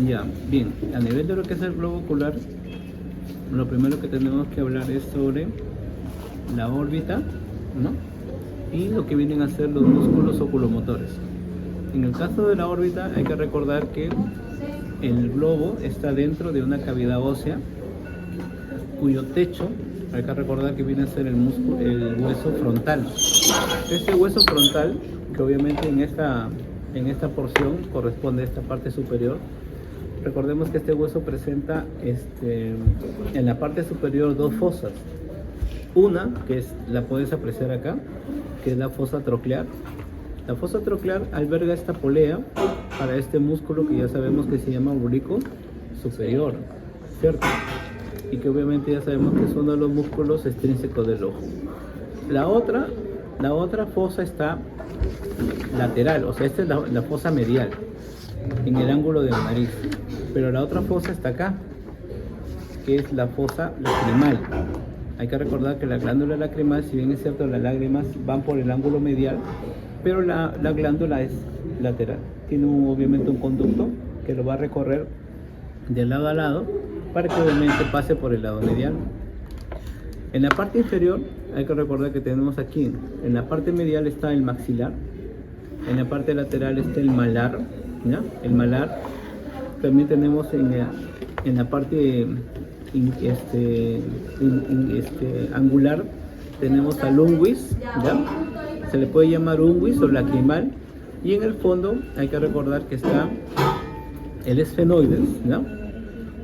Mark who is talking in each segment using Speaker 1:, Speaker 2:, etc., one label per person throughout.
Speaker 1: Ya, bien, a nivel de lo que es el globo ocular, lo primero que tenemos que hablar es sobre la órbita, ¿no? Y lo que vienen a ser los músculos oculomotores. En el caso de la órbita hay que recordar que el globo está dentro de una cavidad ósea cuyo techo, hay que recordar que viene a ser el músculo, el hueso frontal. Este hueso frontal, que obviamente en esta porción corresponde a esta parte superior, recordemos que este hueso presenta en la parte superior dos fosas. Una, que la puedes apreciar acá, que es la fosa troclear. La fosa troclear alberga esta polea para este músculo que ya sabemos que se llama oblicuo superior, ¿cierto? Y que obviamente ya sabemos que es uno de los músculos extrínsecos del ojo. La otra fosa está lateral, o sea, esta es la fosa medial, en el ángulo de la nariz. Pero la otra fosa está acá, que es la fosa lacrimal. Hay que recordar que la glándula lacrimal, si bien es cierto, las lágrimas van por el ángulo medial, pero la glándula es lateral. Tiene obviamente un conducto que lo va a recorrer de lado a lado para que obviamente pase por el lado medial. En la parte inferior hay que recordar que tenemos aquí, en la parte medial está el maxilar, en la parte lateral está el malar, ¿ya? El malar. También tenemos en la parte angular tenemos al unguis, ¿ya? Se le puede llamar unguis o lacrimal, y en el fondo hay que recordar que está el esfenoides, ¿no?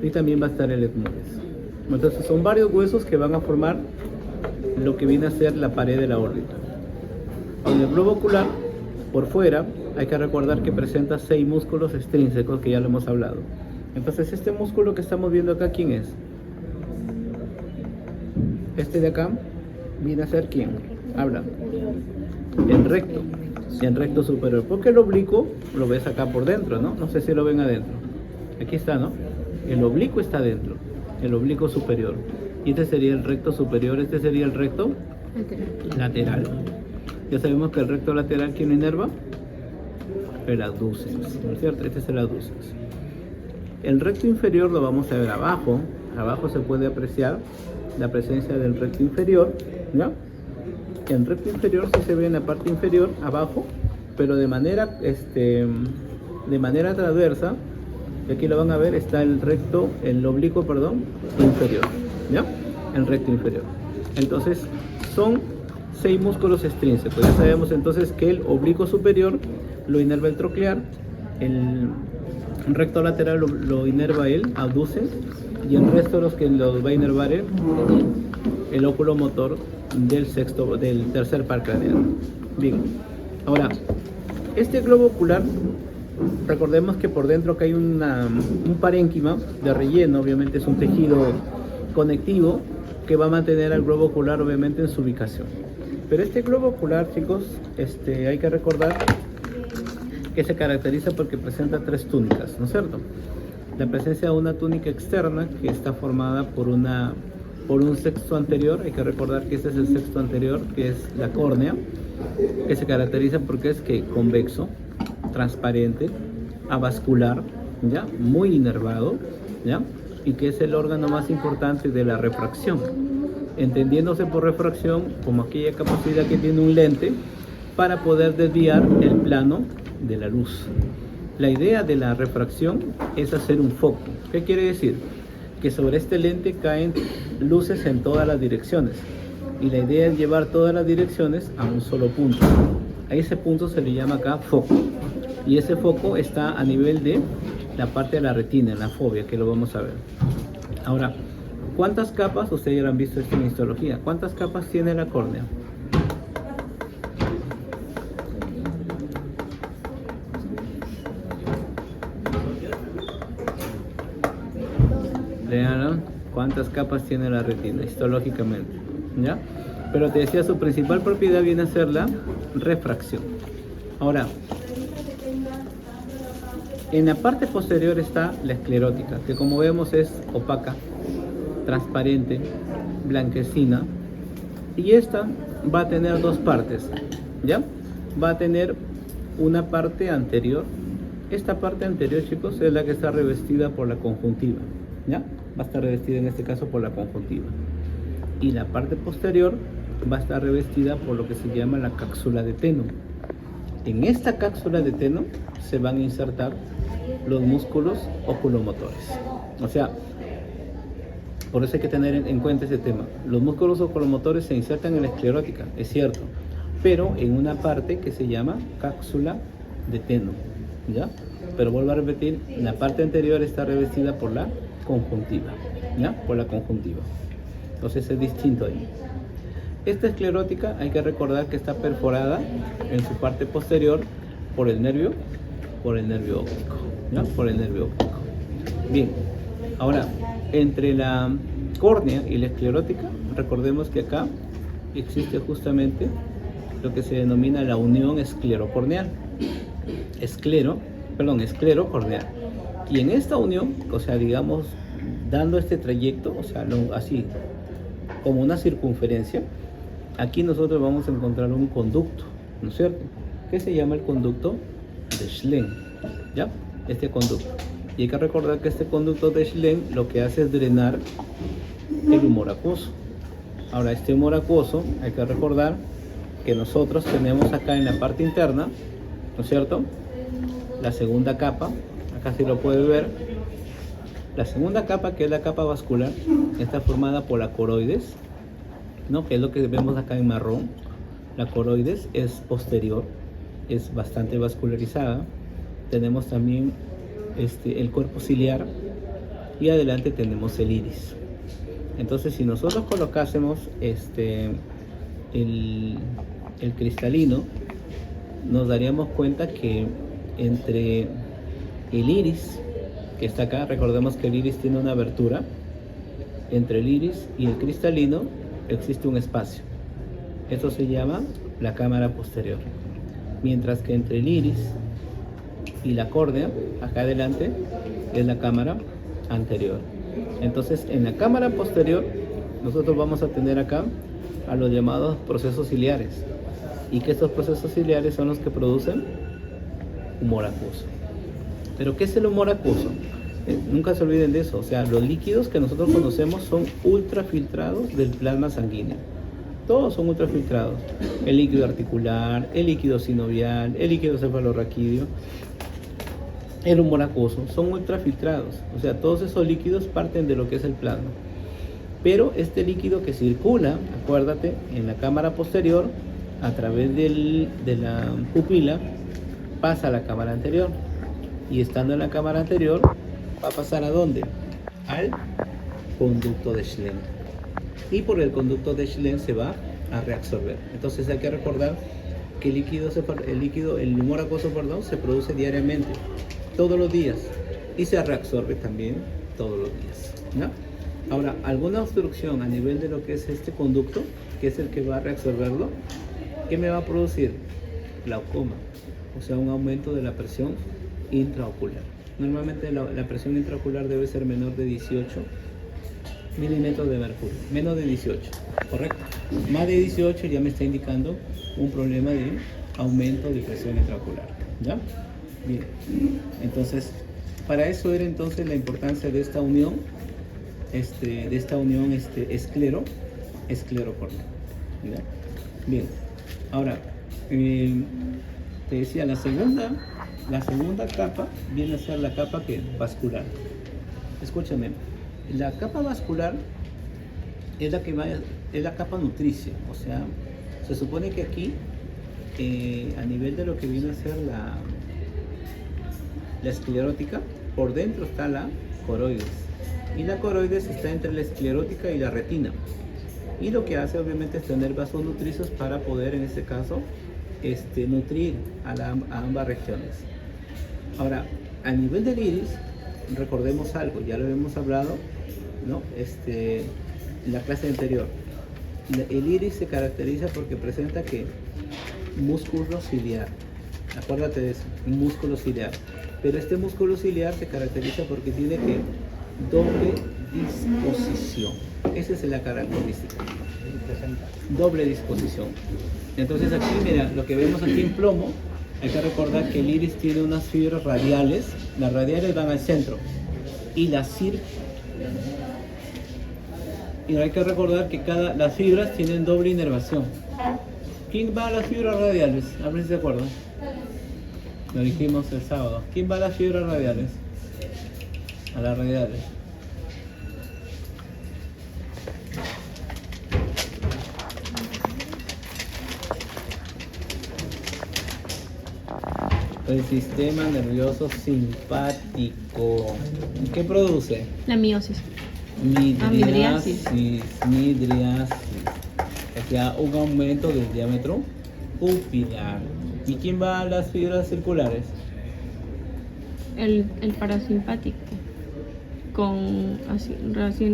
Speaker 1: Y también va a estar el etmoides. Entonces son varios huesos que van a formar lo que viene a ser la pared de la órbita. En el globo ocular, por fuera, hay que recordar que presenta 6 músculos extrínsecos, que ya lo hemos hablado. Entonces este músculo que estamos viendo acá, ¿quién es? Este de acá viene a ser ¿quién? Habla. El recto superior. Porque el oblicuo lo ves acá por dentro, ¿no? No sé si lo ven adentro. Aquí está, ¿no? El oblicuo está adentro, el oblicuo superior. Y este sería el recto superior, este sería el recto lateral. Ya sabemos que el recto lateral, ¿quién inerva? El adducens, ¿no es cierto? Este es el adducens. El recto inferior lo vamos a ver abajo. Abajo se puede apreciar la presencia del recto inferior, ¿ya? El recto inferior sí se ve en la parte inferior, abajo, pero de manera transversa. Y aquí lo van a ver, está el oblicuo, inferior, ¿ya? El recto inferior. Entonces, son 6 músculos extrínsecos. Ya sabemos entonces que el oblicuo superior lo inerva el troclear, el recto lateral lo inerva el abducens, y el resto de los que los va a inervar el óculo motor del tercer par craneal. Bien, ahora, este globo ocular, recordemos que por dentro acá hay un parénquima de relleno, obviamente es un tejido conectivo que va a mantener al globo ocular obviamente en su ubicación. Pero este globo ocular, chicos, hay que recordar que se caracteriza porque presenta 3 túnicas, ¿no es cierto? La presencia de una túnica externa que está formada por un sexto anterior. Hay que recordar que este es el sexto anterior, que es la córnea, que se caracteriza porque es convexo, transparente, avascular, ¿ya? Muy inervado, ¿ya? Y que es el órgano más importante de la refracción, entendiéndose por refracción como aquella capacidad que tiene un lente para poder desviar el plano de la luz. La idea de la refracción es hacer un foco. ¿Qué quiere decir? Que sobre este lente caen luces en todas las direcciones, y la idea es llevar todas las direcciones a un solo punto. A ese punto se le llama acá foco, y ese foco está a nivel de la parte de la retina, en la fovea, que lo vamos a ver. Ahora, ¿cuántas capas? Ustedes ya lo han visto esto en histología. ¿Cuántas capas tiene la córnea? Vean cuántas capas tiene la retina histológicamente, ¿ya? Pero te decía, su principal propiedad viene a ser la refracción. Ahora, en la parte posterior está la esclerótica, que como vemos es opaca, transparente, blanquecina, y esta va a tener 2 partes, ¿ya? Va a tener una parte anterior Esta parte anterior, chicos, es la que está revestida por la conjuntiva, ¿ya? Va a estar revestida en este caso por la conjuntiva. Y la parte posterior va a estar revestida por lo que se llama la cápsula de Tenon. En esta cápsula de Tenon se van a insertar los músculos oculomotores. O sea, por eso hay que tener en cuenta ese tema. Los músculos oculomotores se insertan en la esclerótica, es cierto, pero en una parte que se llama cápsula de Tenon, ¿ya? Pero vuelvo a repetir, la parte anterior está revestida por la conjuntiva, ¿ya? Por la conjuntiva. Entonces es distinto ahí. Esta esclerótica hay que recordar que está perforada en su parte posterior por el nervio óptico, ¿ya? Por el nervio óptico. Bien, ahora, entre la córnea y la esclerótica, recordemos que acá existe justamente lo que se denomina la unión esclerocorneal. Esclerocorneal. Y en esta unión, o sea, digamos, dando este trayecto, o sea, así, como una circunferencia, aquí nosotros vamos a encontrar un conducto, ¿no es cierto? Que se llama el conducto de Schlenk, ¿ya? Este conducto. Y hay que recordar que este conducto de Schlenk lo que hace es drenar el humor acuoso. Ahora, este humor acuoso, hay que recordar que nosotros tenemos acá en la parte interna, ¿no es cierto?, la segunda capa, acá sí lo puede ver. La segunda capa, que es la capa vascular, está formada por la coroides, ¿no? Que es lo que vemos acá en marrón. La coroides es posterior, es bastante vascularizada. Tenemos también el cuerpo ciliar y adelante tenemos el iris. Entonces, si nosotros colocásemos el cristalino, nos daríamos cuenta que entre el iris, que está acá, recordemos que el iris tiene una abertura, entre el iris y el cristalino existe un espacio. Esto se llama la cámara posterior. Mientras que entre el iris y la córnea, acá adelante, es la cámara anterior. Entonces, en la cámara posterior, nosotros vamos a tener acá a los llamados procesos ciliares. Y que estos procesos ciliares son los que producen humor acuoso. ¿Pero qué es el humor acuoso? Nunca se olviden de eso. O sea, los líquidos que nosotros conocemos son ultrafiltrados del plasma sanguíneo. Todos son ultrafiltrados. El líquido articular, el líquido sinovial, el líquido cefalorraquídeo, el humor acuoso, son ultrafiltrados. O sea, todos esos líquidos parten de lo que es el plasma. Pero este líquido que circula, acuérdate, en la cámara posterior, a través de la pupila, pasa a la cámara anterior. Y estando en la cámara anterior, va a pasar ¿a dónde? Al conducto de Schlenk. Y por el conducto de Schlenk se va a reabsorber. Entonces hay que recordar que el humor acuoso, se produce diariamente, todos los días, y se reabsorbe también todos los días, ¿no? Ahora, alguna obstrucción a nivel de lo que es este conducto, que es el que va a reabsorberlo, ¿qué me va a producir? Glaucoma, o sea, un aumento de la presión intraocular. Normalmente la presión intraocular debe ser menor de 18 milímetros de mercurio, menos de 18, ¿correcto? Más de 18 ya me está indicando un problema de aumento de presión intraocular, ¿ya? Bien, entonces, para eso era entonces la importancia de esta unión, esclerocorneal, ¿ya? Bien, ahora, te decía, la segunda capa viene a ser la capa vascular. Escúchame, la capa vascular es la capa nutricia, o sea, se supone que aquí, a nivel de lo que viene a ser la esclerótica, por dentro está la coroides, y la coroides está entre la esclerótica y la retina, y lo que hace obviamente es tener vasos nutricios para poder, en este caso, nutrir a ambas regiones. Ahora, a nivel del iris, recordemos algo, ya lo hemos hablado, ¿no? En la clase anterior. El iris se caracteriza porque presenta que músculo ciliar. Acuérdate de eso, un músculo ciliar. Pero este músculo ciliar se caracteriza porque tiene que doble disposición. Esa es la característica. Doble disposición. Entonces aquí, mira, lo que vemos aquí en plomo Hay que recordar que el iris tiene unas fibras radiales. Las radiales van al centro. Y y hay que recordar que las fibras tienen doble inervación. ¿Quién va a las fibras radiales? A ver si se acuerdan. Lo dijimos el sábado. ¿Quién va a las fibras radiales? A las radiales. El sistema nervioso simpático. ¿Qué produce?
Speaker 2: La miosis.
Speaker 1: Midriasis. Midriasis. O sea, un aumento del diámetro pupilar. ¿Y quién va a las fibras circulares?
Speaker 2: El parasimpático.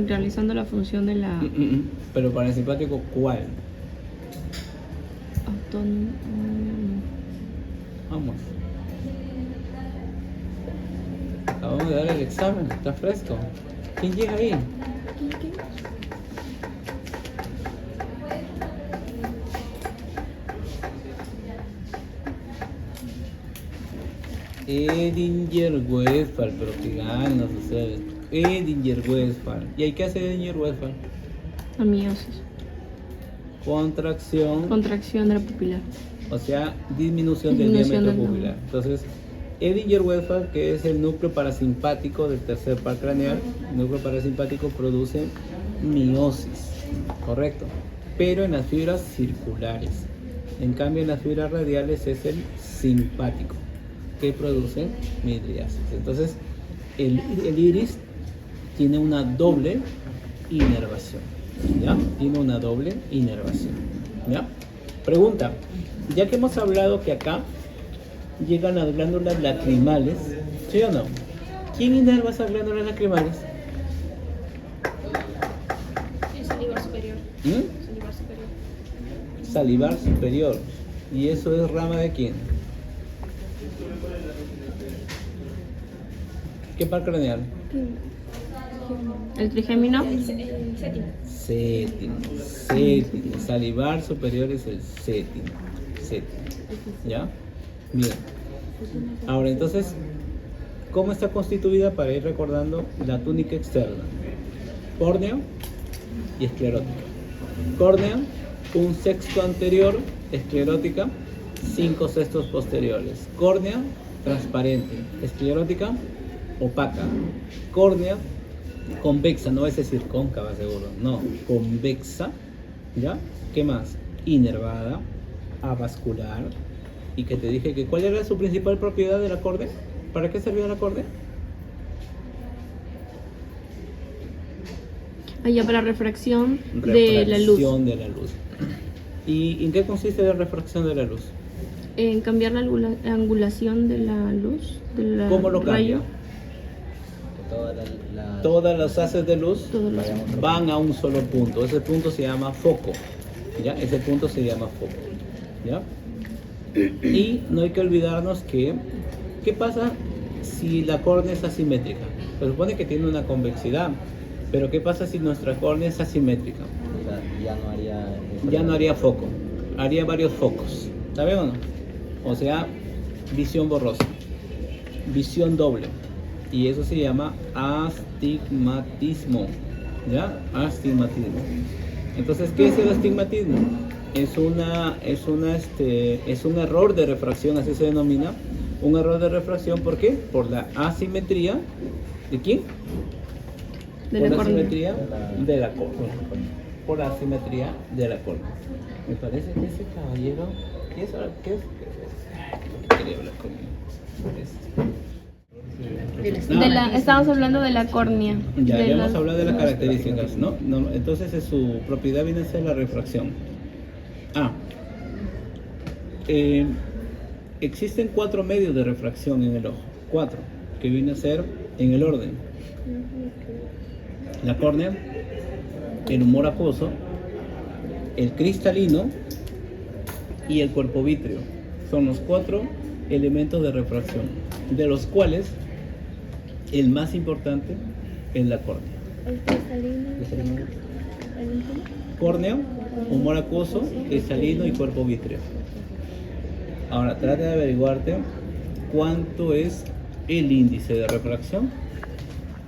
Speaker 2: Realizando la función de la
Speaker 1: Pero parasimpático, ¿cuál? Vamos. Acabamos de dar el examen, está fresco. ¿Quién llega ahí? Edinger-Westphal, pero que ganas ustedes. Edinger-Westphal. ¿Y ahí qué hace Edinger-Westphal?
Speaker 2: La miosis. Contracción de la pupilar.
Speaker 1: O sea, disminución del diámetro pupilar. Entonces, Edinger-Westphal, que es el núcleo parasimpático del tercer par craneal, el núcleo parasimpático produce miosis, correcto, pero en las fibras circulares. En cambio, en las fibras radiales es el simpático, que produce midriasis. Entonces, el iris tiene una doble inervación, ¿ya? Tiene una doble inervación, ¿ya? Pregunta, ya que hemos hablado que acá llegan las glándulas lacrimales, ¿sí o no? ¿Quién inerva esas glándulas lacrimales?
Speaker 3: El salivar superior. Salivar superior.
Speaker 1: Salivar superior. ¿Y eso es rama de quién? ¿Qué par craneal?
Speaker 2: El trigémino.
Speaker 3: El séptimo.
Speaker 1: Séptimo. Salivar superior es el séptimo. ¿Ya? Bien. Ahora entonces, ¿cómo está constituida para ir recordando la túnica externa? Córnea y esclerótica. Córnea, un sexto anterior, esclerótica, 5 sextos posteriores. Córnea, transparente. Esclerótica, opaca. Córnea, convexa, no es decir cóncava seguro, no, convexa, ¿ya? ¿Qué más? Inervada, avascular. Y que te dije que ¿cuál era su principal propiedad de la córnea? ¿Para qué servía la córnea?
Speaker 2: Allá para refracción de la luz.
Speaker 1: Refracción de la luz. ¿Y en qué consiste la refracción de la luz?
Speaker 2: En cambiar la angulación de la luz.
Speaker 1: ¿Cómo lo cambia? Todas las haces de luz van a un solo punto. Ese punto se llama foco. ¿Ya? Ese punto se llama foco. ¿Ya? Y no hay que olvidarnos que, ¿qué pasa si la córnea es asimétrica? Se supone que tiene una convexidad, pero ¿qué pasa si nuestra córnea es asimétrica?
Speaker 4: O sea,
Speaker 1: ya no haría foco, haría varios focos. ¿Está bien o no? O sea, visión borrosa, visión doble. Y eso se llama astigmatismo. ¿Ya? Astigmatismo. Entonces, ¿qué es el astigmatismo? Es un error de refracción, así se denomina. Un error de refracción, ¿por qué? Por la asimetría. ¿De quién?
Speaker 2: De la córnea.
Speaker 1: Asimetría de la córnea. Por la asimetría de la córnea. Me parece que ese caballero. ¿Qué es? Quería hablar conmigo.
Speaker 2: Estamos hablando de la córnea.
Speaker 1: Ya habíamos hablado de las características, ¿no? Entonces su propiedad viene a ser la refracción. Existen 4 medios de refracción en el ojo. 4, que viene a ser en el orden: la córnea, el humor acuoso, el cristalino y el cuerpo vítreo. Son los 4 elementos de refracción, de los cuales el más importante es la córnea.
Speaker 3: El cristalino.
Speaker 1: Córnea, humor acuoso, cristalino y cuerpo vítreo. Ahora trata de averiguarte cuánto es el índice de refracción.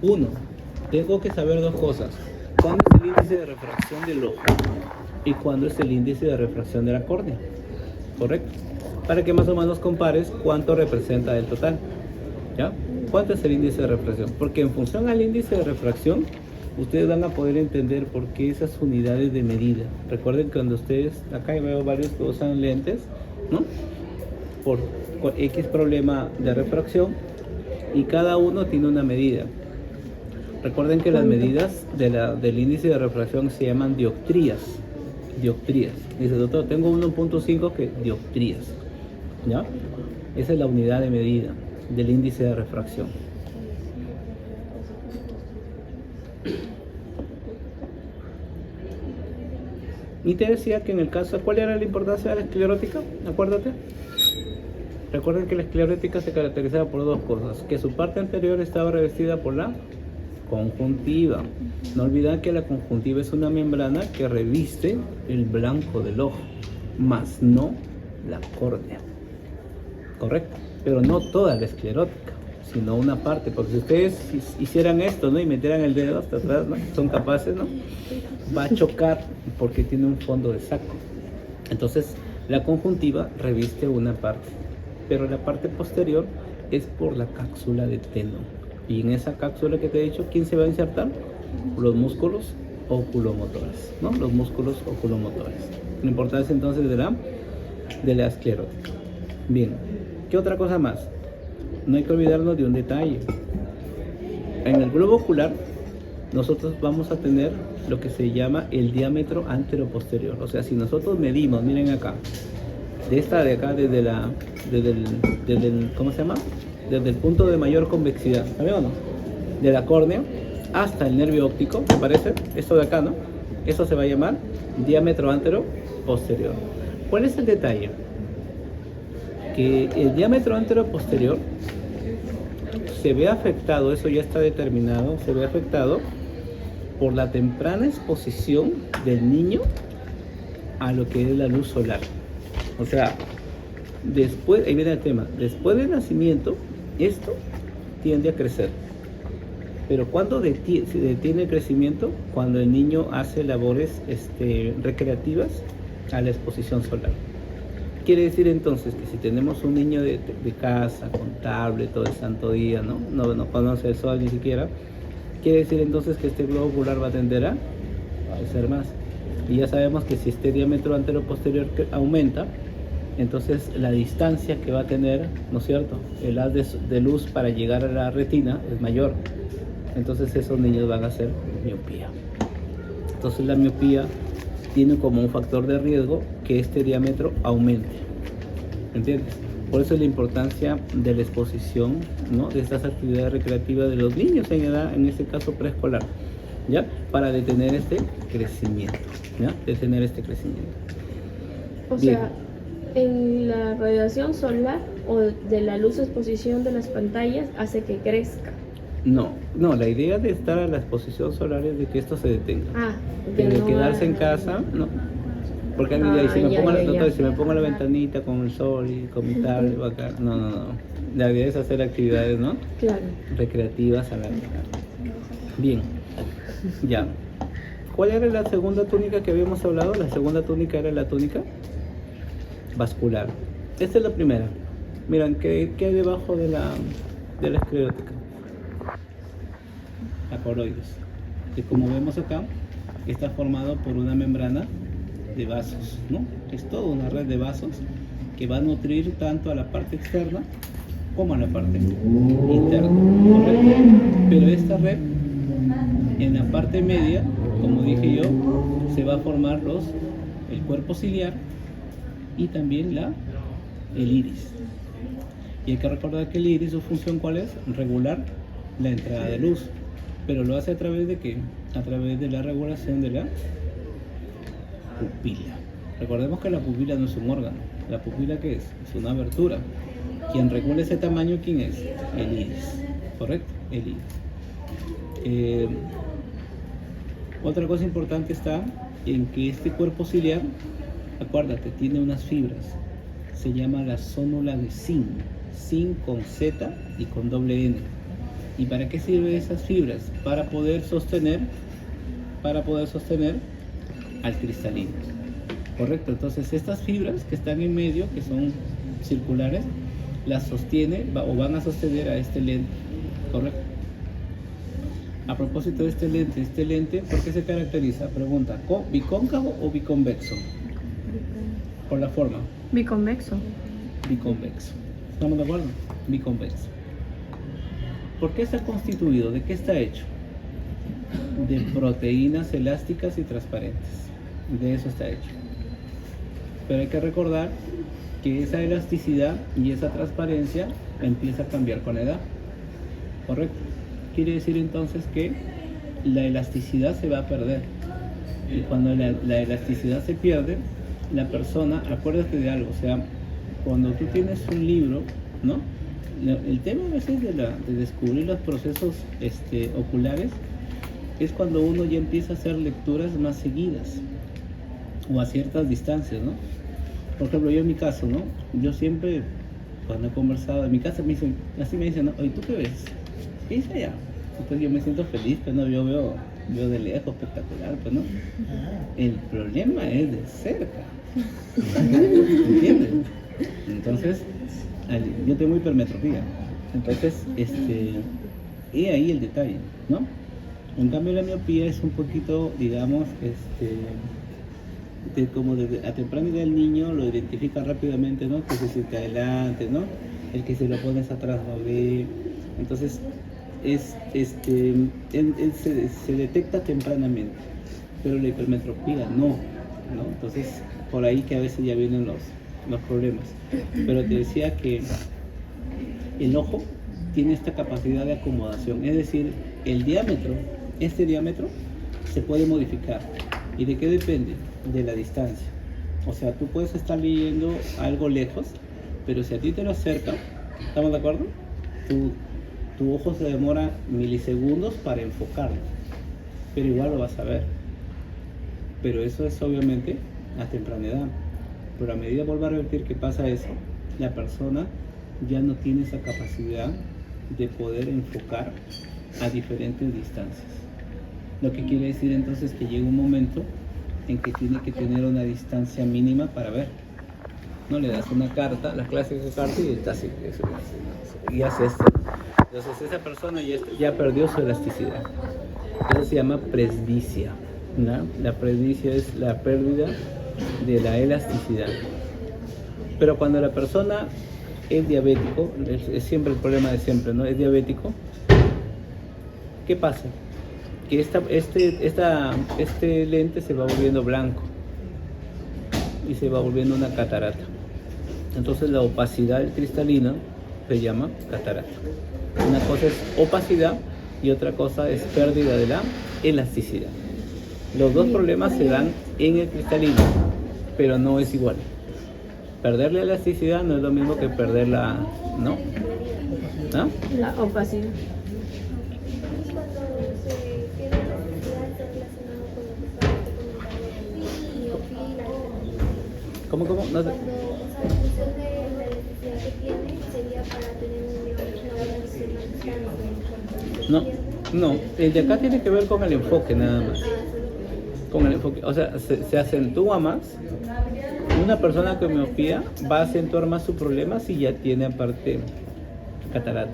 Speaker 1: Uno, tengo que saber dos cosas. ¿Cuándo es el índice de refracción del ojo? ¿Y cuándo es el índice de refracción de la córnea? ¿Correcto? Para que más o menos compares cuánto representa el total. ¿Ya? ¿Cuánto es el índice de refracción? Porque en función al índice de refracción, ustedes van a poder entender por qué esas unidades de medida. Recuerden que cuando ustedes, acá veo varios que usan lentes, ¿no? Por X problema de refracción, y cada uno tiene una medida. Recuerden que las medidas del índice de refracción se llaman dioptrías. Dioptrías. Dice, doctor, tengo 1.5 que dioptrías. ¿Ya? Esa es la unidad de medida del índice de refracción. Y te decía que en el caso, ¿cuál era la importancia de la esclerótica? Acuérdate. Recuerden que la esclerótica se caracterizaba por dos cosas, que su parte anterior estaba revestida por la conjuntiva. No olviden que la conjuntiva es una membrana que reviste el blanco del ojo, más no la córnea. ¿Correcto? Pero no toda la esclerótica, sino una parte, porque si ustedes hicieran esto, ¿no? Y metieran el dedo hasta atrás, ¿no? Son capaces, ¿no? Va a chocar porque tiene un fondo de saco. Entonces, la conjuntiva reviste una parte, pero la parte posterior es por la cápsula de Tenon. Y en esa cápsula que te he dicho, ¿quién se va a insertar? Los músculos oculomotores, ¿no? Los músculos oculomotores. La importancia entonces de la esclerótica. Bien, ¿qué otra cosa más? No hay que olvidarnos de un detalle. En el globo ocular, nosotros vamos a tener lo que se llama el diámetro anteroposterior. O sea, si nosotros medimos, miren acá, de esta de acá, desde el ¿cómo se llama? Desde el punto de mayor convexidad, ¿saben o no? De la córnea hasta el nervio óptico, ¿me parece? Esto de acá, ¿no? Eso se va a llamar diámetro anteroposterior. ¿Cuál es el detalle? Que el diámetro anteroposterior se ve afectado, eso ya está determinado, se ve afectado por la temprana exposición del niño a lo que es la luz solar. O sea, después, ahí viene el tema, después del nacimiento, esto tiende a crecer. Pero ¿cuándo se detiene el crecimiento? Cuando el niño hace labores recreativas a la exposición solar. Quiere decir entonces que si tenemos un niño de casa, con tablet todo el santo día, no conoce el sol ni siquiera, quiere decir entonces que este globo ocular va a tender a crecer más. Y ya sabemos que si este diámetro anteroposterior aumenta, entonces la distancia que va a tener, ¿no es cierto?, el haz de luz para llegar a la retina es mayor. Entonces esos niños van a hacer miopía. Entonces la miopía tiene como un factor de riesgo que este diámetro aumente. ¿Entiendes? Por eso es la importancia de la exposición, ¿no?, de estas actividades recreativas de los niños en edad, en este caso preescolar, ¿ya? Para detener este crecimiento, ¿ya? Detener este crecimiento.
Speaker 2: O sea, en la radiación solar o de la luz exposición de las pantallas hace que crezca.
Speaker 1: No, la idea de estar a la exposición solar es de que esto se detenga.
Speaker 2: Que
Speaker 1: de
Speaker 2: no
Speaker 1: quedarse en casa, no. Porque si me pongo la ventanita con el sol y con mi tablet acá, no. La idea es hacer actividades, ¿no?
Speaker 2: Claro.
Speaker 1: Recreativas a la vez. Bien, ya. ¿Cuál era la segunda túnica que habíamos hablado? La segunda túnica era la túnica vascular. Esta es la primera. Miren, ¿qué hay debajo de la esclerótica? La coroides. Que como vemos acá, está formado por una membrana de vasos, ¿no? Es toda una red de vasos que va a nutrir tanto a la parte externa como a la parte interna, ¿correcto? Pero esta red, en la parte media, como dije yo, se va a formar el cuerpo ciliar y también el iris. Y hay que recordar que el iris, su función ¿cuál es? Regular la entrada de luz. Pero lo hace a través de ¿qué? A través de la regulación de la pupila. Recordemos que la pupila no es un órgano. ¿La pupila qué es? Es una abertura. Quien regula ese tamaño, ¿quién es? El iris. ¿Correcto? El iris. Otra cosa importante está en que este cuerpo ciliar, acuérdate, tiene unas fibras. se llama la zónula de zinc. Zinc con Z y con doble N. ¿Y para qué sirven esas fibras? Para poder sostener al cristalino. Correcto, entonces estas fibras que están en medio, que son circulares, las sostiene o van a sostener a este lente. Correcto. A propósito de este lente, ¿por qué se caracteriza? Pregunta, ¿bicóncavo o biconvexo? Por la forma.
Speaker 2: Biconvexo.
Speaker 1: Biconvexo. ¿Estamos de acuerdo? Biconvexo. ¿Por qué está constituido? ¿De qué está hecho? De proteínas elásticas y transparentes. De eso está hecho. Pero hay que recordar que esa elasticidad y esa transparencia empieza a cambiar con la edad. ¿Correcto? Quiere decir entonces que la elasticidad se va a perder. Y cuando la elasticidad se pierde, la persona, acuérdate de algo, o sea, cuando tú tienes un libro, ¿no? El tema a veces de descubrir los procesos oculares es cuando uno ya empieza a hacer lecturas más seguidas o a ciertas distancias, ¿no? Por ejemplo, yo en mi caso, ¿no? Yo siempre, cuando he conversado en mi casa, me dicen, ¿no? Oye, ¿tú qué ves? ¿Qué dice allá? Entonces yo me siento feliz, pero no, yo veo de lejos, espectacular, pues no. El problema es de cerca. ¿Entiendes? Entonces, yo tengo hipermetropía. Entonces, he ahí el detalle, ¿no? En cambio la miopía es un poquito, digamos, como a temprana edad el niño lo identifica rápidamente, ¿no? Que se siente adelante, ¿no? El que se lo pones atrás no ve. Entonces, se detecta tempranamente, pero la hipermetropía no. Entonces, por ahí que a veces ya vienen los problemas. Pero te decía que el ojo tiene esta capacidad de acomodación, es decir, este diámetro se puede modificar. ¿Y de qué depende? De la distancia. O sea, tú puedes estar leyendo algo lejos, pero si a ti te lo acerca, ¿estamos de acuerdo? Tu ojo se demora milisegundos para enfocarlo, pero igual lo vas a ver. Pero eso es obviamente a temprana edad. Pero a medida, vuelvo a repetir, que pasa eso, la persona ya no tiene esa capacidad de poder enfocar a diferentes distancias. Lo que quiere decir entonces que llega un momento en que tiene que tener una distancia mínima para ver. No le das una carta, la clásica carta, y está así, y hace esto. Entonces esa persona ya perdió su elasticidad. Eso se llama presbicia, ¿no? La presbicia es la pérdida de la elasticidad. Pero cuando la persona es diabético, es siempre el problema de siempre, ¿no? Es diabético, ¿qué pasa? Que este lente se va volviendo blanco y se va volviendo una catarata. Entonces la opacidad del cristalino se llama catarata. Una cosa es opacidad y otra cosa es pérdida de la elasticidad. Los dos problemas se dan en el cristalino, pero no es igual. Perder la elasticidad no es lo mismo que perder la... ¿no? ¿Ah?
Speaker 2: La opacidad.
Speaker 1: ¿Cómo? No sé.
Speaker 3: Cuando la función de la elasticidad que tiene sería para tener una visión más distancia.
Speaker 1: No, el de acá tiene que ver con el enfoque nada más. Con el enfoque, o sea, se acentúa más. Una persona con miopía va a acentuar más su problema si ya tiene aparte catarata.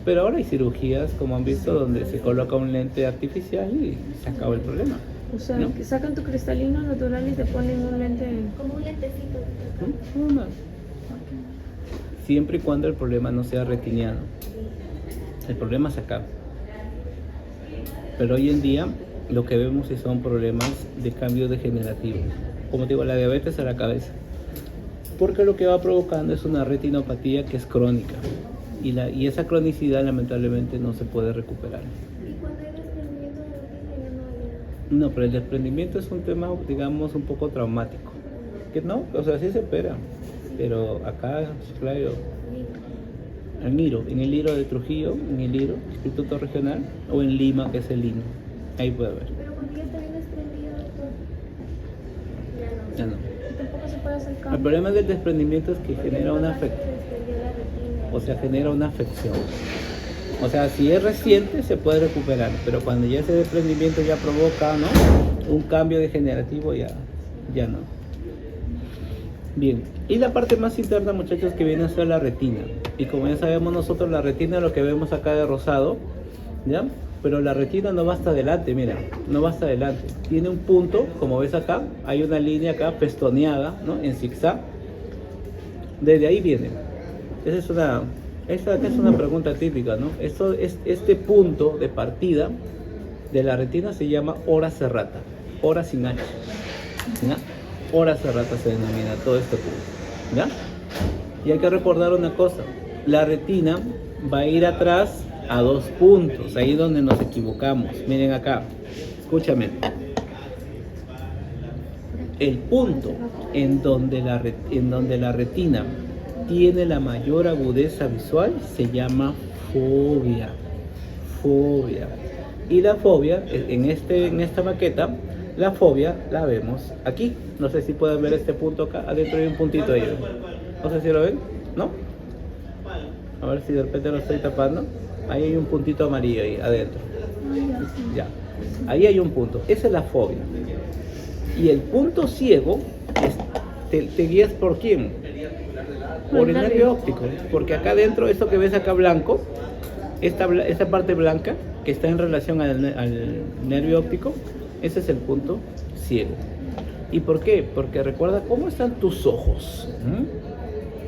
Speaker 1: Pero ahora hay cirugías, como han visto, donde se coloca un lente artificial y se acaba el problema.
Speaker 2: O sea,
Speaker 1: ¿no?
Speaker 2: que sacan tu cristalino natural y te ponen un lente.
Speaker 3: Como un lentecito.
Speaker 1: No más. Siempre y cuando el problema no sea retiniano. El problema se acaba. Pero hoy en día lo que vemos son problemas de cambio degenerativo. Como te digo, la diabetes a la cabeza. Porque lo que va provocando es una retinopatía que es crónica. Y esa cronicidad lamentablemente no se puede recuperar.
Speaker 3: ¿Y cuando hay desprendimiento de retina no hay?
Speaker 1: No, pero el desprendimiento es un tema, digamos, un poco traumático. Que no, o sea, sí se opera. Pero acá, claro, en el Liro de Trujillo, en el Liro, Instituto Regional, o en Lima, que es el Lino. Ahí puede haber.
Speaker 3: Pero cuando ya está bien desprendido, pues,
Speaker 1: Ya no.
Speaker 3: ¿Y tampoco
Speaker 2: no se puede hacer
Speaker 1: El
Speaker 2: cambio.
Speaker 1: problema del desprendimiento es que genera una afección.
Speaker 3: Se desprendió la retina.
Speaker 1: O sea, genera una afección. O sea, si es reciente se puede recuperar, pero cuando ya ese desprendimiento ya provoca, ¿no?, un cambio degenerativo, ya no. Bien, y la parte más interna, muchachos, que viene a ser la retina. Y como ya sabemos nosotros, la retina es lo que vemos acá de rosado, ¿ya? Pero la retina no va hasta adelante, mira, no va hasta adelante. Tiene un punto, como ves acá, hay una línea acá festoneada, ¿no?, en zigzag. Desde ahí viene. Esta es una pregunta típica, ¿no? Este punto de partida de la retina se llama hora serrata, hora sin H, ¿ya? Hora serrata se denomina todo este punto, ¿ya? Y hay que recordar una cosa, la retina va a ir atrás a 2 puntos, ahí es donde nos equivocamos. Miren acá, escúchame. El punto en donde la retina tiene la mayor agudeza visual se llama fobia. Fobia. Y la fobia, en esta maqueta, la fobia la vemos aquí. No sé si pueden ver este punto acá. Adentro hay un puntito ahí. No sé si lo ven, ¿no? A ver si de repente lo estoy tapando. Ahí hay un puntito amarillo ahí adentro. Ya. Ahí hay un punto. Esa es la fobia. Y el punto ciego, te guías por quién. Por el nervio óptico. Porque acá adentro, esto que ves acá blanco, esta parte blanca que está en relación al nervio óptico, ese es el punto ciego. ¿Y por qué? Porque recuerda cómo están tus ojos.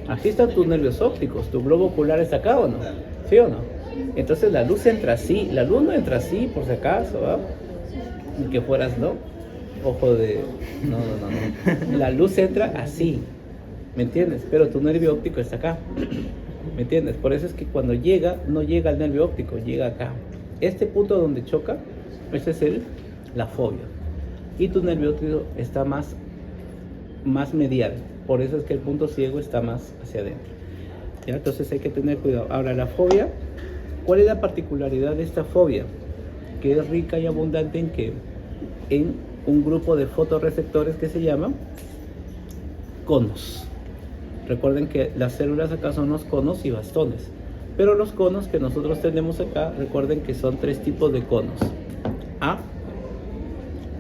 Speaker 1: Aquí están tus nervios ópticos, tu globo ocular está acá, ¿o no? ¿Sí o no? Entonces la luz entra así, la luz no entra así por si acaso, ¿ah? Ni que fueras, ¿no? Ojo de... No. La luz entra así, ¿me entiendes? Pero tu nervio óptico está acá, ¿me entiendes? Por eso es que cuando llega, no llega al nervio óptico, llega acá. Este punto donde choca, ese es la fobia. Y tu nervio óptico está más medial. Por eso es que el punto ciego está más hacia adentro. ¿Ya? Entonces hay que tener cuidado. Ahora, la fobia, ¿cuál es la particularidad de esta fobia? Que es rica y abundante en que en un grupo de fotorreceptores que se llaman conos. Recuerden que las células acá son los conos y bastones. Pero los conos que nosotros tenemos acá, recuerden que son 3 tipos de conos: A,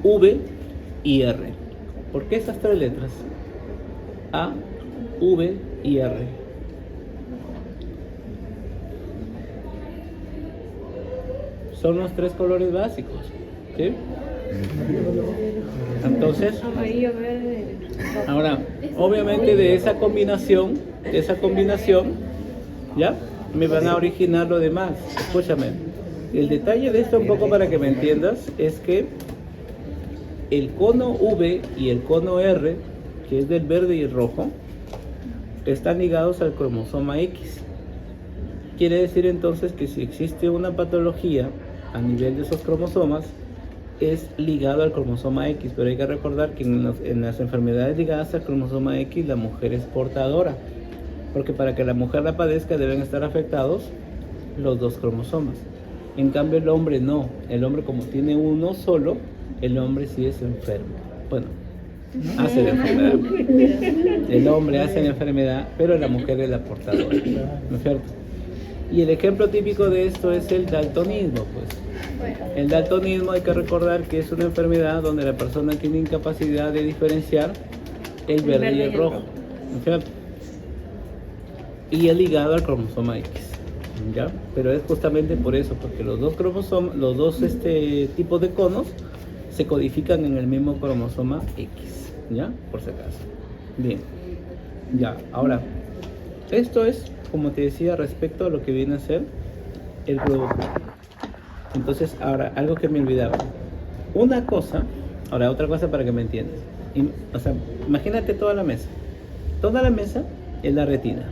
Speaker 1: V y R. ¿Por qué esas 3 letras? A, V y R. Son los 3 colores básicos, ¿sí? Entonces,
Speaker 2: Amarillo, verde.
Speaker 1: ahora, obviamente de esa combinación, ¿ya? Me van a originar lo demás. Escúchame. El detalle de esto, un poco para que me entiendas, es que el cono V y el cono R, que es del verde y el rojo, están ligados al cromosoma X. Quiere decir entonces que si existe una patología a nivel de esos cromosomas, es ligado al cromosoma X, pero hay que recordar que en las enfermedades ligadas al cromosoma X, la mujer es portadora, porque para que la mujer la padezca deben estar afectados los 2 cromosomas. En cambio el hombre no, el hombre como tiene uno solo, el hombre sí es enfermo. Bueno, hace la enfermedad. El hombre hace la enfermedad, pero la mujer es la portadora, ¿no es cierto? Y el ejemplo típico de esto es el daltonismo, pues. El daltonismo hay que recordar que es una enfermedad donde la persona tiene incapacidad de diferenciar el verde y el rojo, ¿no es cierto? Y es ligado al cromosoma X, ¿ya? Pero es justamente por eso, porque los 2 cromosomas, los 2 tipos de conos se codifican en el mismo cromosoma X, ¿ya? Por si acaso. Bien, ya, ahora, esto es, como te decía, respecto a lo que viene a ser el globo ocular. Entonces, ahora, algo que me olvidaba. Otra cosa para que me entiendas. O sea, imagínate toda la mesa. Toda la mesa es la retina.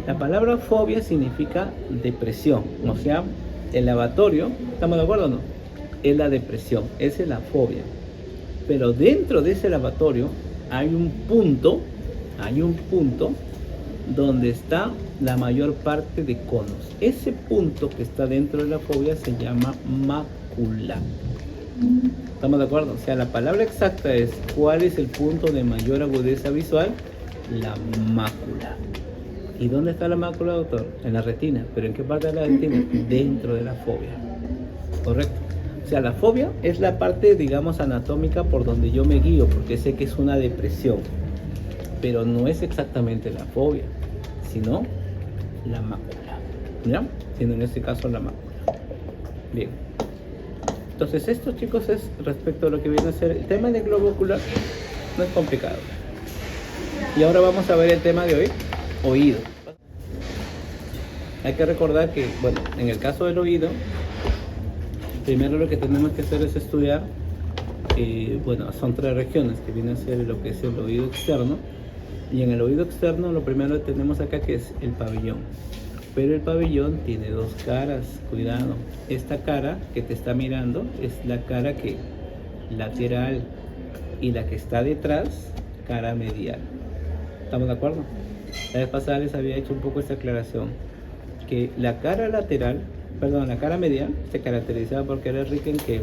Speaker 1: La palabra fobia significa depresión. O sea, el lavatorio, ¿estamos de acuerdo o no? Es la depresión, esa es la fobia. Pero dentro de ese lavatorio hay un punto donde está la mayor parte de conos. Ese punto que está dentro de la fobia se llama mácula. ¿Estamos de acuerdo? O sea, la palabra exacta es ¿cuál es el punto de mayor agudeza visual? La mácula. ¿Y dónde está la mácula, doctor? En la retina. ¿Pero en qué parte de la retina? Dentro de la fobia. ¿Correcto? O sea, la fobia es la parte, digamos, anatómica por donde yo me guío, porque sé que es una depresión. Pero no es exactamente la fobia, sino la mácula. ¿Ya? Sino en este caso la mácula. Bien. Entonces esto, chicos, es respecto a lo que viene a ser el tema del globo ocular. No es complicado. Y ahora vamos a ver el tema de hoy, oído. Hay que recordar que, bueno, en el caso del oído, primero lo que tenemos que hacer es estudiar, bueno, son 3 regiones que viene a ser lo que es el oído externo. Y en el oído externo lo primero que tenemos acá que es el pabellón. Pero el pabellón tiene 2 caras, cuidado. Esta cara que te está mirando es la cara que lateral y la que está detrás, cara medial. ¿Estamos de acuerdo? La vez pasada les había hecho un poco esta aclaración, que la cara lateral, perdón, la cara medial se caracterizaba porque era rica en ¿qué?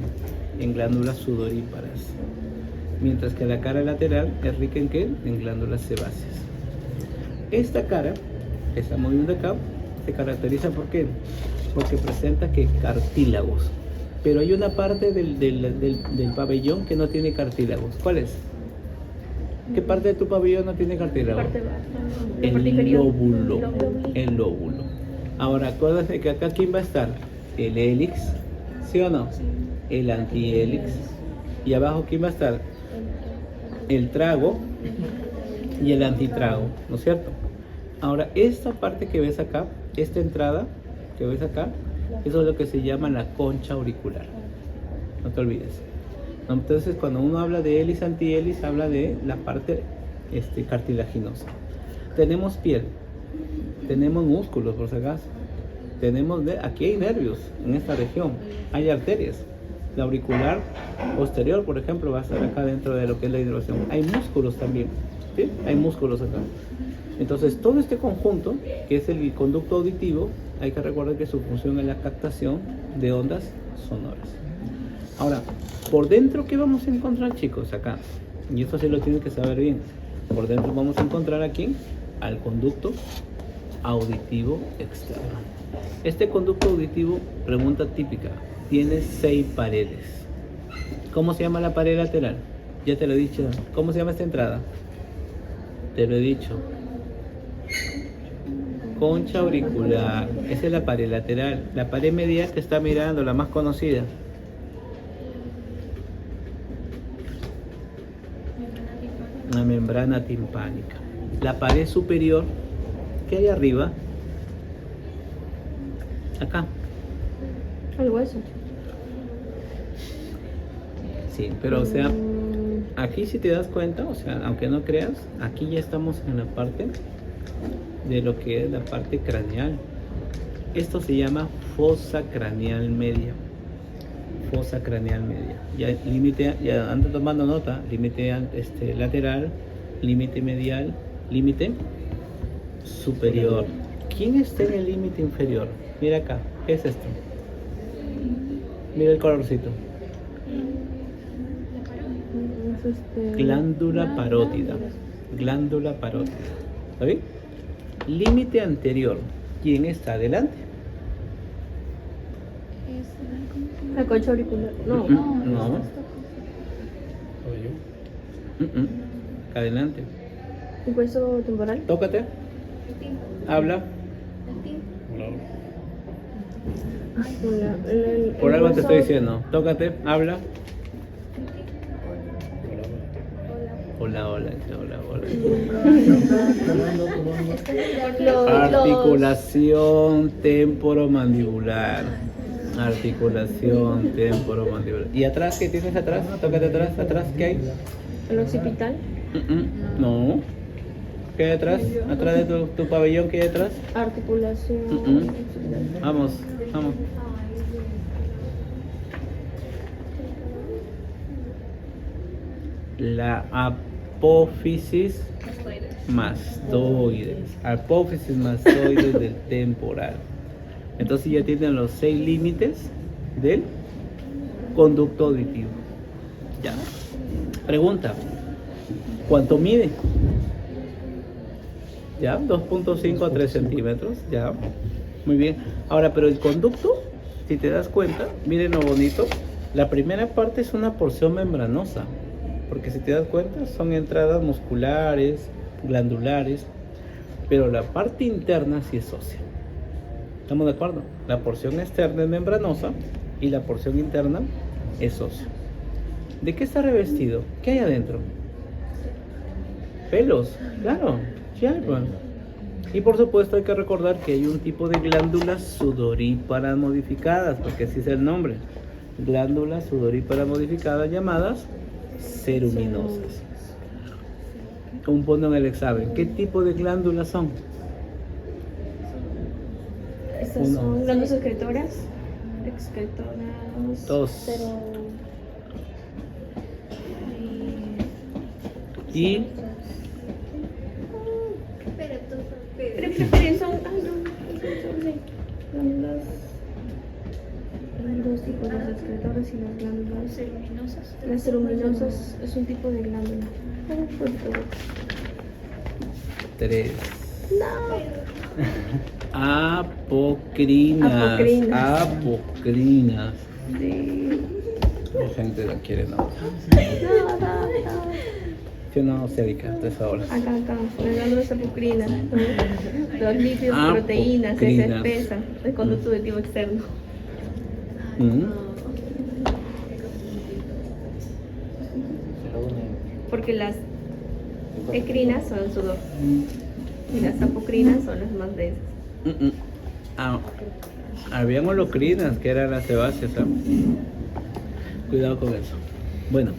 Speaker 1: En glándulas sudoríparas, mientras que la cara lateral es rica en ¿qué? En glándulas sebáceas. Esta cara que estamos viendo acá se caracteriza ¿por qué? Porque presenta que cartílagos, pero hay una parte del pabellón que no tiene cartílagos. ¿Cuál es? ¿Qué parte de tu pabellón no tiene cartílago?
Speaker 2: Parte baja. La
Speaker 1: El
Speaker 2: parte inferior.
Speaker 1: lóbulo. El lóbulo. Ahora, acuérdate que acá ¿quién va a estar? El hélix, ¿sí o no? El antihélix. Y abajo ¿quién va a estar? El trago y el antitrago, ¿no es cierto? Ahora, esta parte que ves acá, esta entrada que ves acá, eso es lo que se llama la concha auricular. No te olvides. Entonces, cuando uno habla de hélice, antihélice, habla de la parte cartilaginosa. Tenemos piel, tenemos músculos, por si acaso. Aquí hay nervios en esta región, hay arterias. La auricular posterior, por ejemplo, va a estar acá dentro de lo que es la inervación. Hay músculos también, ¿sí? Hay músculos acá. Entonces, todo este conjunto, que es el conducto auditivo, hay que recordar que su función es la captación de ondas sonoras. Ahora, por dentro, ¿qué vamos a encontrar, chicos? Acá. Y esto sí lo tienen que saber bien. Por dentro vamos a encontrar aquí al conducto auditivo externo. Este conducto auditivo, pregunta típica, tiene 6 paredes. ¿Cómo se llama la pared lateral? Ya te lo he dicho. ¿Cómo se llama esta entrada? Te lo he dicho. Concha auricular. Esa es la pared lateral. La pared medial te está mirando, la más conocida. La membrana timpánica. La pared superior, ¿qué hay arriba? Acá.
Speaker 2: El hueso.
Speaker 1: Sí, pero o sea, aquí si te das cuenta, o sea, aunque no creas, aquí ya estamos en la parte de lo que es la parte craneal. Esto se llama fosa craneal media. Fosa craneal media. Ya límite, ya ando tomando nota, límite lateral, límite medial, límite superior. ¿Quién está en el límite inferior? Mira acá, ¿qué es esto? Mira el colorcito. Glándula parótida. Glándula parótida. ¿Está bien? Límite anterior. ¿Quién está adelante?
Speaker 2: La concha auricular. No.
Speaker 1: No. Acá adelante.
Speaker 2: ¿Un hueso temporal?
Speaker 1: Tócate. Habla. Por algo te estoy diciendo. Tócate, habla. Hola, hola, hola, hola. Articulación temporomandibular. Articulación temporomandibular. ¿Y atrás qué tienes atrás? Tócate atrás, atrás, ¿qué hay?
Speaker 2: El occipital.
Speaker 1: No. ¿Qué hay atrás? Atrás de tu pabellón, ¿qué hay atrás?
Speaker 2: Articulación.
Speaker 1: Vamos, vamos. La apófisis mastoides. Apófisis mastoides del temporal. Entonces ya tienen los 6 límites del conducto auditivo. Ya. Pregunta, ¿cuánto mide? Ya, 2.5 a 3 centímetros, ya. Muy bien. Ahora, pero el conducto, si te das cuenta, miren lo bonito, la primera parte es una porción membranosa, porque si te das cuenta son entradas musculares, glandulares, pero la parte interna sí es ósea. ¿Estamos de acuerdo? La porción externa es membranosa y la porción interna es ósea. ¿De qué está revestido? ¿Qué hay adentro? Pelos, claro, sí hay, pues. Y por supuesto hay que recordar que hay un tipo de glándulas sudoríparas modificadas, porque así es el nombre. Glándulas sudoríparas modificadas llamadas ceruminosas. Un punto en el examen. ¿Qué tipo de glándulas son?
Speaker 2: Estas
Speaker 1: Uno.
Speaker 2: son glándulas excretoras.
Speaker 1: Dos.
Speaker 2: Pero.
Speaker 1: Y
Speaker 3: Pero tú,
Speaker 2: Pero son. Ay, no. Sí. Glándulas. Hay dos tipos, las excretoras y las glándulas.
Speaker 3: ceruminosas.
Speaker 2: Las ceruminosas es un tipo de glándula.
Speaker 1: tres.
Speaker 2: No.
Speaker 1: Apocrinas.
Speaker 2: Apocrinas.
Speaker 1: Apocrinas.
Speaker 2: Sí.
Speaker 1: La gente la quiere, ¿no?
Speaker 2: No.
Speaker 1: Yo no sé, Erika, hasta esa hora.
Speaker 2: Acá, las glándulas apocrinas. Los lípidos, proteínas, esa
Speaker 1: Apocrinas.
Speaker 2: espesa, el conducto auditivo externo.
Speaker 1: Mm.
Speaker 2: Porque las ecrinas son sudor y las apocrinas son las más densas.
Speaker 1: Habían holocrinas que eran las sebáceas. ¿Ah? Cuidado con eso. Bueno,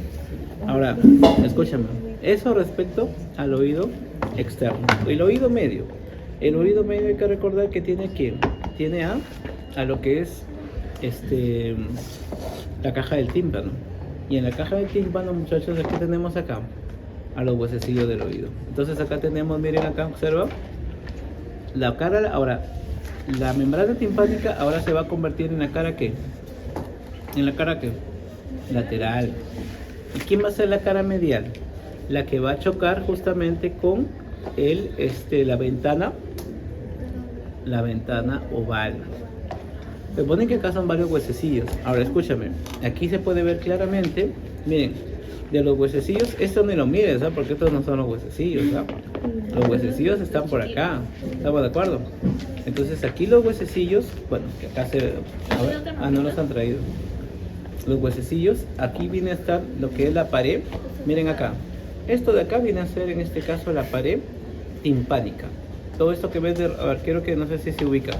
Speaker 1: ahora, escúchame. Eso respecto al oído externo. El oído medio. El oído medio hay que recordar que tiene a lo que es la caja del tímpano. Y en la caja del tímpano, muchachos, aquí tenemos acá a los huesecillos del oído. Entonces acá tenemos, miren acá, observa la cara. Ahora, la membrana timpánica ahora se va a convertir en la cara ¿qué? En la cara ¿qué? Lateral. ¿Y quién va a ser la cara medial? La que va a chocar justamente con la ventana oval. Se ponen que acá son varios huesecillos. Ahora escúchame, aquí se puede ver claramente, miren, de los huesecillos, esto ni lo mires, ¿sabes? Porque estos no son los huesecillos, ¿sabes? Los huesecillos están por acá, ¿estamos de acuerdo? Entonces aquí los huesecillos, bueno, que acá no los han traído. Los huesecillos, aquí viene a estar lo que es la pared, miren acá. Esto de acá viene a ser en este caso la pared timpánica. Todo esto que ves a ver, quiero que no sé si se ubica.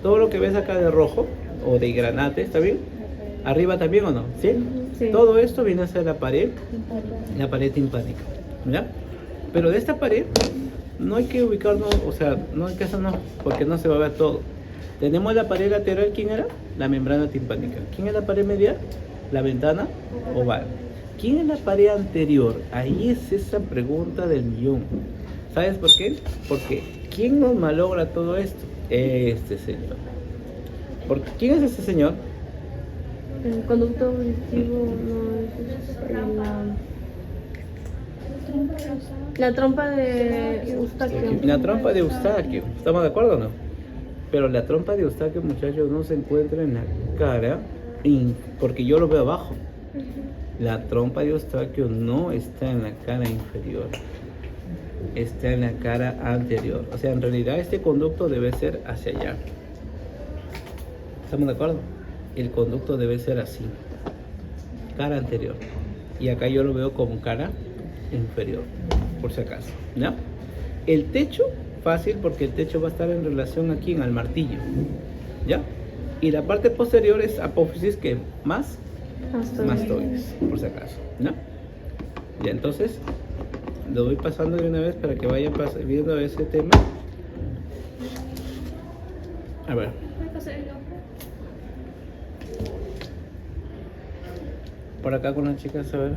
Speaker 1: Todo lo que ves acá de rojo o de granate, ¿está bien? Arriba también o no, ¿sí?
Speaker 2: Sí.
Speaker 1: Todo esto viene a ser la pared timpánica, ¿ya? Pero de esta pared no hay que ubicarnos, o sea, no hay que hacernos porque no se va a ver todo. Tenemos la pared lateral, ¿quién era? La membrana timpánica. ¿Quién es la pared medial? La ventana oval. ¿Quién es la pared anterior? Ahí es esa pregunta del millón. ¿Sabes por qué? Porque ¿quién nos malogra todo esto? Este señor. Porque ¿quién es este señor?
Speaker 2: El conducto auditivo no es la trompa de Eustaquio.
Speaker 1: La trompa de Eustaquio. ¿Estamos de acuerdo o no? Pero la trompa de Eustaquio, muchachos, no se encuentra en la cara, porque yo lo veo abajo. La trompa de Eustaquio no está en la cara inferior, está en la cara anterior. O sea, en realidad este conducto debe ser hacia allá. ¿Estamos de acuerdo? El conducto debe ser así, cara anterior. Y acá yo lo veo como cara inferior, por si acaso, ¿ya? El techo, fácil, porque el techo va a estar en relación aquí en el martillo, ¿ya? Y la parte posterior es apófisis, que más mastoides, por si acaso, ¿no? Ya, entonces lo voy pasando de una vez para que vayan viendo ese tema. A ver, por acá con las chicas, a ver.